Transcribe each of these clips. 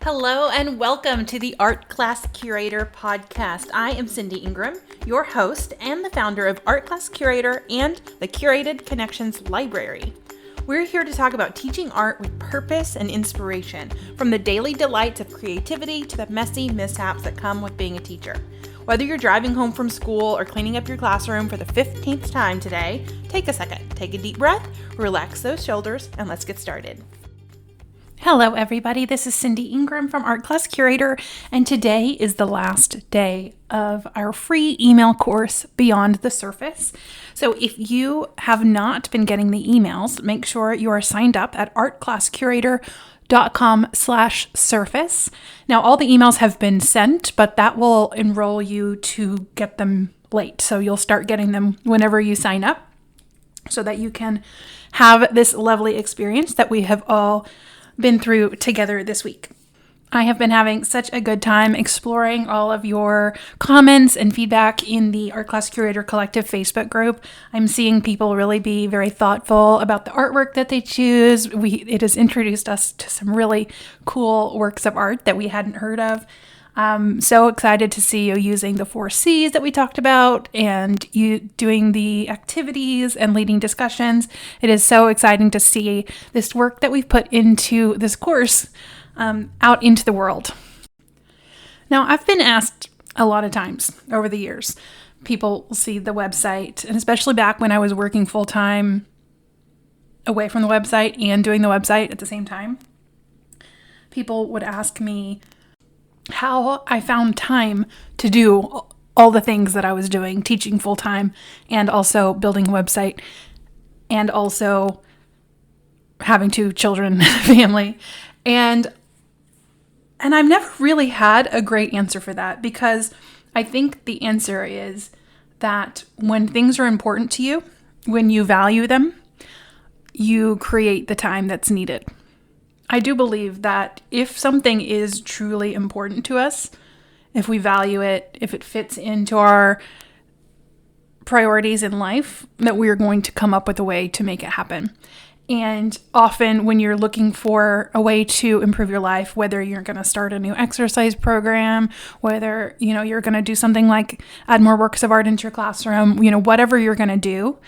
Hello and welcome to the Art Class Curator podcast. I am Cindy Ingram, your host and the founder of Art Class Curator and the Curated Connections Library. We're here to talk about teaching art with purpose and inspiration, from the daily delights of creativity to the messy mishaps that come with being a teacher. Whether you're driving home from school or cleaning up your classroom for the 15th time today, take a second, take a deep breath, relax those shoulders, and let's get started. Hello everybody, this is Cindy Ingram from Art Class Curator, and today is the last day of our free email course, Beyond the Surface. So if you have not been getting the emails, make sure you are signed up at artclasscurator.com/surface. Now all the emails have been sent, but that will enroll you to get them late. So you'll start getting them whenever you sign up so that you can have this lovely experience that we have all been through together this week. I have been having such a good time exploring all of your comments and feedback in the Art Class Curator Collective Facebook group. I'm seeing people really be very thoughtful about the artwork that they choose. It has introduced us to some really cool works of art that we hadn't heard of. I'm so excited to see you using the 4 C's that we talked about and you doing the activities and leading discussions. It is so exciting to see this work that we've put into this course out into the world. Now, I've been asked a lot of times over the years. People will see the website, and especially back when I was working full-time away from the website and doing the website at the same time, people would ask me how I found time to do all the things that I was doing, teaching full-time and also building a website and also having 2 children, family. And I've never really had a great answer for that, because I think the answer is that when things are important to you, when you value them, you create the time that's needed. I do believe that if something is truly important to us, if we value it, if it fits into our priorities in life, that we are going to come up with a way to make it happen. And often when you're looking for a way to improve your life, whether you're going to start a new exercise program, whether, you're going to do something like add more works of art into your classroom, whatever you're going to do,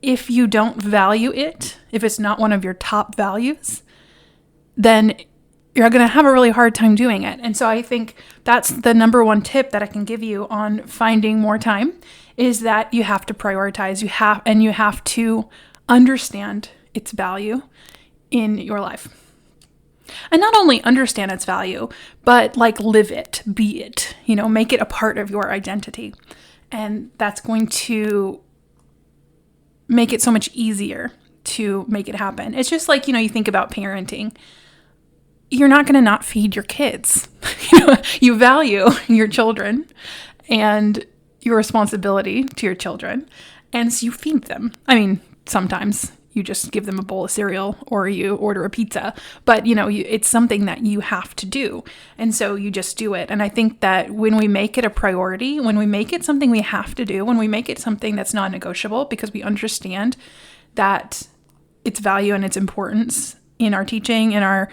if you don't value it, if it's not one of your top values, then you're going to have a really hard time doing it. And so I think that's the number one tip that I can give you on finding more time, is that you have to prioritize. You have to understand its value in your life. And not only understand its value, but live it, be it, make it a part of your identity. And that's going to make it so much easier to make it happen. It's just like, you think about parenting. You're not going to not feed your kids. You value your children and your responsibility to your children, and so you feed them. I mean, sometimes you just give them a bowl of cereal or you order a pizza, but it's something that you have to do, and so you just do it. And I think that when we make it a priority, when we make it something we have to do, when we make it something that's not negotiable, because we understand that its value and its importance in our teaching, in our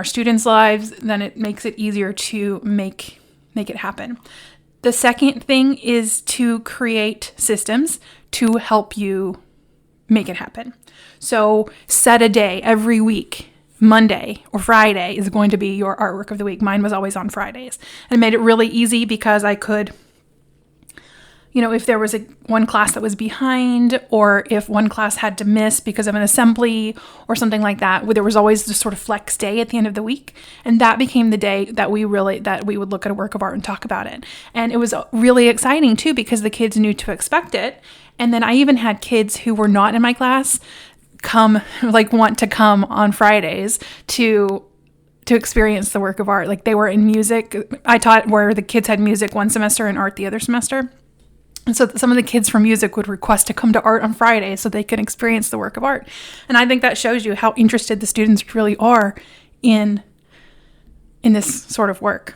students' lives, then it makes it easier to make it happen. The second thing is to create systems to help you make it happen. So set a day every week. Monday or Friday is going to be your artwork of the week. Mine was always on Fridays. And it made it really easy because I could, if there was one class that was behind, or if one class had to miss because of an assembly or something like that, there was always this sort of flex day at the end of the week. And that became the day that we would look at a work of art and talk about it. And it was really exciting too, because the kids knew to expect it. And then I even had kids who were not in my class want to come on Fridays to experience the work of art. They were in music. I taught where the kids had music one semester and art the other semester. And so some of the kids from music would request to come to art on Friday so they can experience the work of art. And I think that shows you how interested the students really are in this sort of work.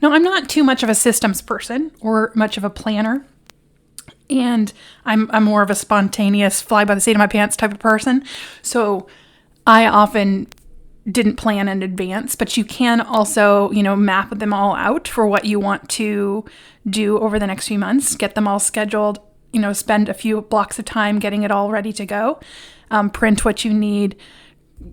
Now, I'm not too much of a systems person or much of a planner. And I'm more of a spontaneous, fly by the seat of my pants type of person. So I often didn't plan in advance, but you can also, map them all out for what you want to do over the next few months, get them all scheduled, spend a few blocks of time getting it all ready to go, print what you need,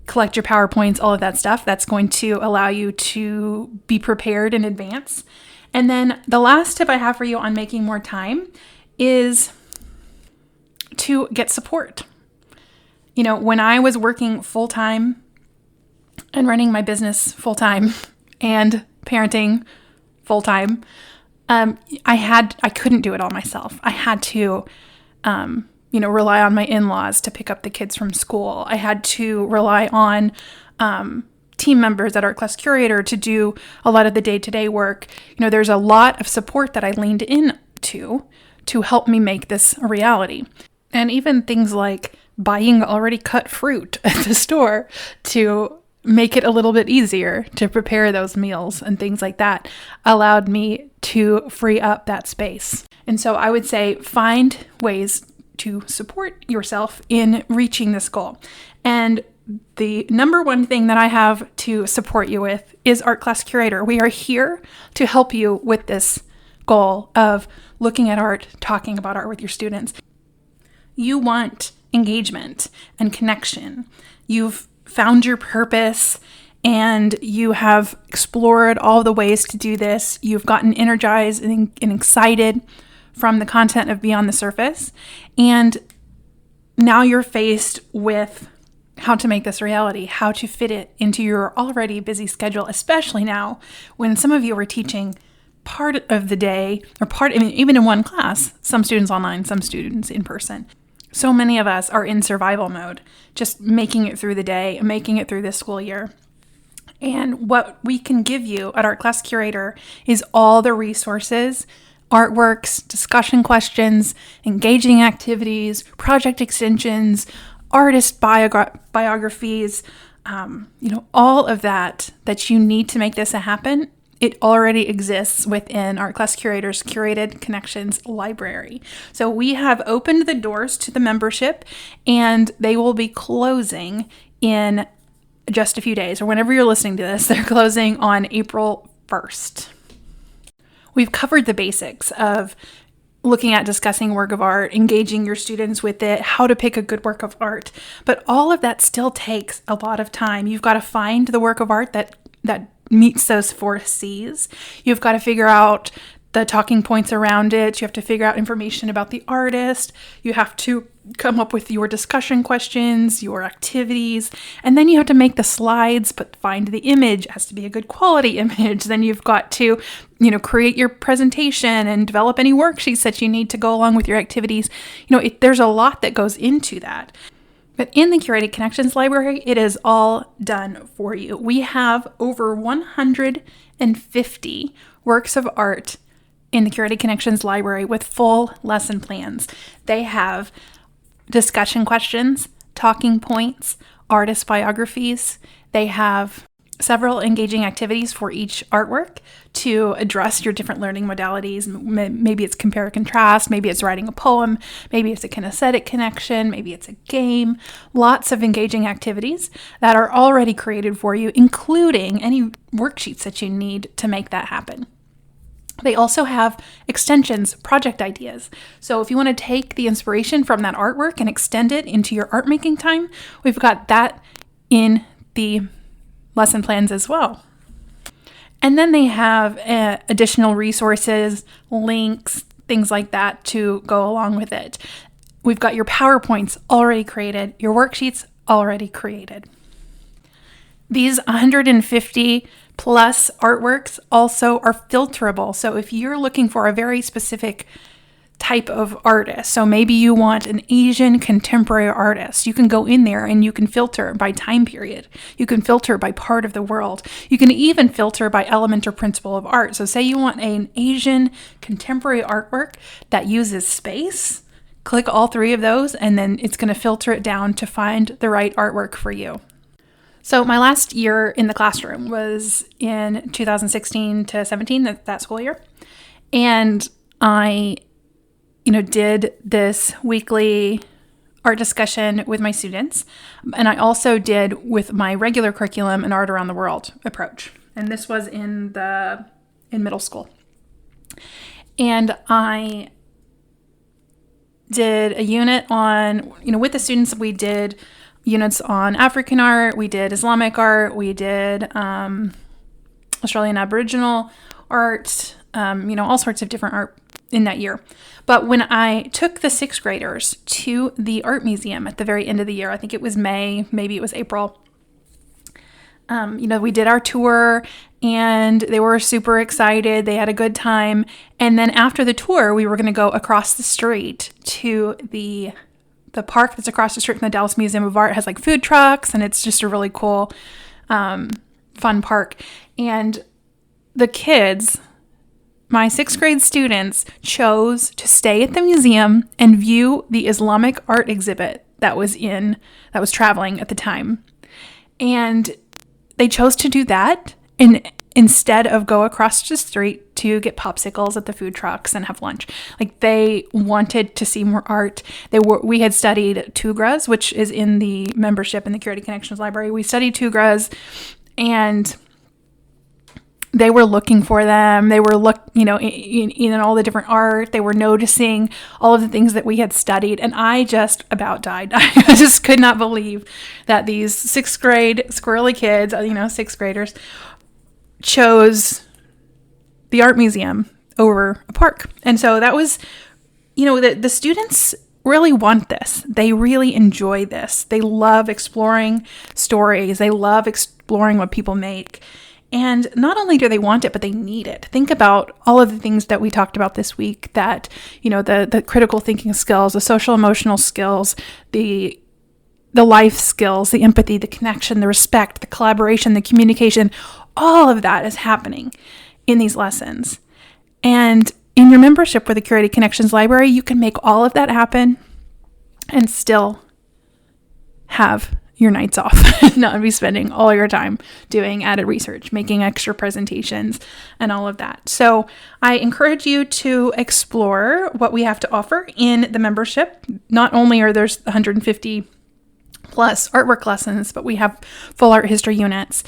collect your PowerPoints, all of that stuff. That's going to allow you to be prepared in advance. And then the last tip I have for you on making more time is to get support. When I was working full-time and running my business full-time and parenting full-time, I couldn't do it all myself. I had to, rely on my in-laws to pick up the kids from school. I had to rely on team members at Art Class Curator to do a lot of the day-to-day work. There's a lot of support that I leaned into to help me make this a reality. And even things like buying already cut fruit at the store to make it a little bit easier to prepare those meals and things like that allowed me to free up that space. And so I would say find ways to support yourself in reaching this goal. And the number one thing that I have to support you with is Art Class Curator. We are here to help you with this goal of looking at art, talking about art with your students. You want engagement and connection. You've found your purpose and you have explored all the ways to do this. You've gotten energized and excited from the content of Beyond the Surface. And now you're faced with how to make this reality, how to fit it into your already busy schedule, especially now when some of you are teaching part of the day even in one class, some students online, some students in person. So many of us are in survival mode, just making it through the day, making it through this school year. And what we can give you at Art Class Curator is all the resources, artworks, discussion questions, engaging activities, project extensions, artist biographies, all of that you need to make this happen. It already exists within Art Class Curator's Curated Connections library. So we have opened the doors to the membership, and they will be closing in just a few days, or whenever you're listening to this, they're closing on April 1st. We've covered the basics of looking at discussing work of art, engaging your students with it, how to pick a good work of art, but all of that still takes a lot of time. You've got to find the work of art that meets those 4 C's. You've got to figure out the talking points around it. You have to figure out information about the artist. You have to come up with your discussion questions, your activities, and then you have to make the slides, but find the image. It has to be a good quality image. Then you've got to, create your presentation and develop any worksheets that you need to go along with your activities. There's a lot that goes into that. But in the Curated Connections library, it is all done for you. We have over 150 works of art in the Curated Connections library with full lesson plans. They have discussion questions, talking points, artist biographies. They have several engaging activities for each artwork to address your different learning modalities. Maybe it's compare and contrast, maybe it's writing a poem, maybe it's a kinesthetic connection, maybe it's a game. Lots of engaging activities that are already created for you, including any worksheets that you need to make that happen. They also have extensions, project ideas. So if you want to take the inspiration from that artwork and extend it into your art making time, we've got that in the lesson plans as well. And then they have additional resources, links, things like that to go along with it. We've got your PowerPoints already created, your worksheets already created. These 150 plus artworks also are filterable. So if you're looking for a very specific type of artist, so maybe you want an Asian contemporary artist, you can go in there and you can filter by time period. You can filter by part of the world. You can even filter by element or principle of art. So say you want an Asian contemporary artwork that uses space, click all 3 of those, and then it's going to filter it down to find the right artwork for you. So my last year in the classroom was in 2016 to 17, that school year. And I, did this weekly art discussion with my students. And I also did with my regular curriculum an art around the world approach. And this was in middle school. And I did a unit on, with the students, we did units on African art, we did Islamic art, we did Australian Aboriginal art, all sorts of different art in that year. But when I took the 6th graders to the art museum at the very end of the year, I think it was May, maybe it was April, we did our tour and they were super excited. They had a good time. And then after the tour, we were going to go across the street to the park that's across the street from the Dallas Museum of Art. It has like food trucks and it's just a really cool, fun park. And the kids, my 6th grade students, chose to stay at the museum and view the Islamic art exhibit that was traveling at the time. And they chose to do that and instead of go across the street to get popsicles at the food trucks and have lunch. Like, they wanted to see more art. We had studied Tugras, which is in the membership in the Curated Connections Library. We studied Tugras and they were looking for them. They were in all the different art. They were noticing all of the things that we had studied. And I just about died. I just could not believe that these 6th grade squirrely kids, 6th graders, chose the art museum over a park. And so that was, the students really want this. They really enjoy this. They love exploring stories. They love exploring what people make. And not only do they want it, but they need it. Think about all of the things that we talked about this week, that, the critical thinking skills, the social emotional skills, the life skills, the empathy, the connection, the respect, the collaboration, the communication, all of that is happening in these lessons. And in your membership with the Curated Connections Library, you can make all of that happen and still have your nights off, not be spending all your time doing added research, making extra presentations, and all of that. So I encourage you to explore what we have to offer in the membership. Not only are there 150 plus artwork lessons, but we have full art history units,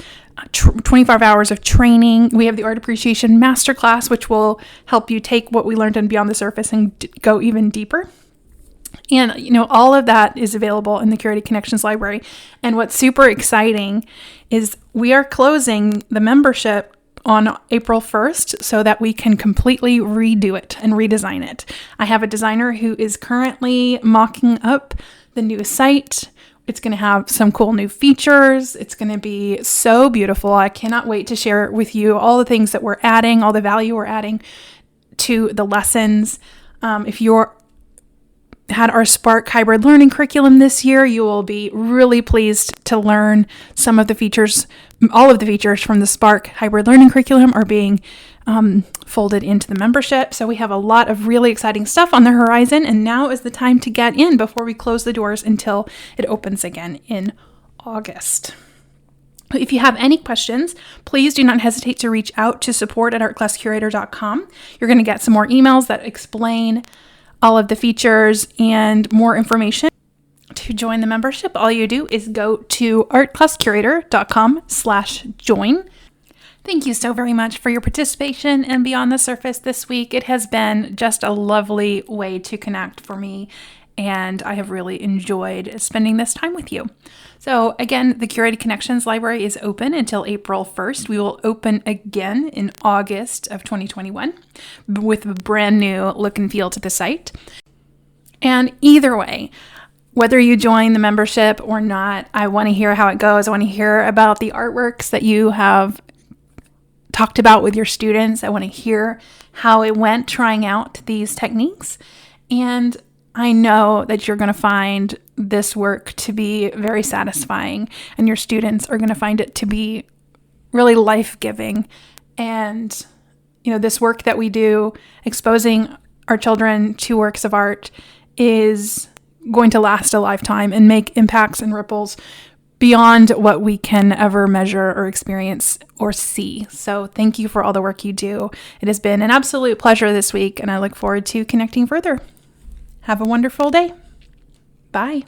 25 hours of training. We have the Art Appreciation Masterclass, which will help you take what we learned in Beyond the Surface and go even deeper. And, all of that is available in the Curated Connections Library. And what's super exciting is we are closing the membership on April 1st so that we can completely redo it and redesign it. I have a designer who is currently mocking up the new site. It's going to have some cool new features. It's going to be so beautiful. I cannot wait to share with you all the things that we're adding, all the value we're adding to the lessons. If you're had our Spark hybrid learning curriculum this year, you will be really pleased to learn some of the features. All of the features from the Spark hybrid learning curriculum are being folded into the membership. So we have a lot of really exciting stuff on the horizon, and now is the time to get in before we close the doors until it opens again in August. If you have any questions, please do not hesitate to reach out to support@artclasscurator.com. You're going to get some more emails that explain all of the features and more information. To join the membership, all you do is go to artclasscurator.com/join. Thank you so very much for your participation in Beyond the Surface this week. It has been just a lovely way to connect for me, and I have really enjoyed spending this time with you. So again, the Curated Connections Library is open until April 1st. We will open again in August of 2021 with a brand new look and feel to the site. And either way, whether you join the membership or not, I want to hear how it goes. I want to hear about the artworks that you have talked about with your students. I want to hear how it went trying out these techniques. And I know that you're going to find this work to be very satisfying, and your students are going to find it to be really life-giving. And, this work that we do, exposing our children to works of art, is going to last a lifetime and make impacts and ripples beyond what we can ever measure or experience or see. So thank you for all the work you do. It has been an absolute pleasure this week, and I look forward to connecting further. Have a wonderful day. Bye.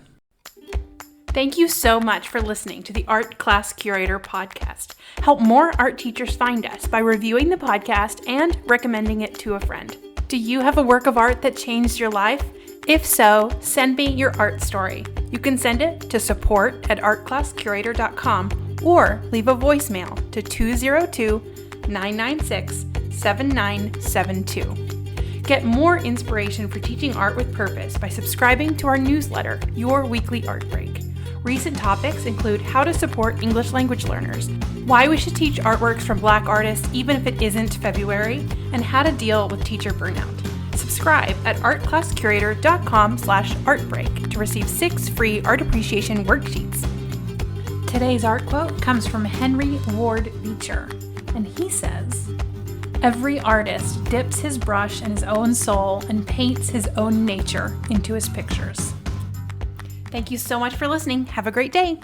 Thank you so much for listening to the Art Class Curator podcast. Help more art teachers find us by reviewing the podcast and recommending it to a friend. Do you have a work of art that changed your life? If so, send me your art story. You can send it to support@artclasscurator.com or leave a voicemail to 202-996-7972. Get more inspiration for teaching art with purpose by subscribing to our newsletter, Your Weekly Art Break. Recent topics include how to support English language learners, why we should teach artworks from Black artists even if it isn't February, and how to deal with teacher burnout. Subscribe at artclasscurator.com/artbreak to receive 6 free art appreciation worksheets. Today's art quote comes from Henry Ward Beecher, and he says, "Every artist dips his brush in his own soul and paints his own nature into his pictures." Thank you so much for listening. Have a great day.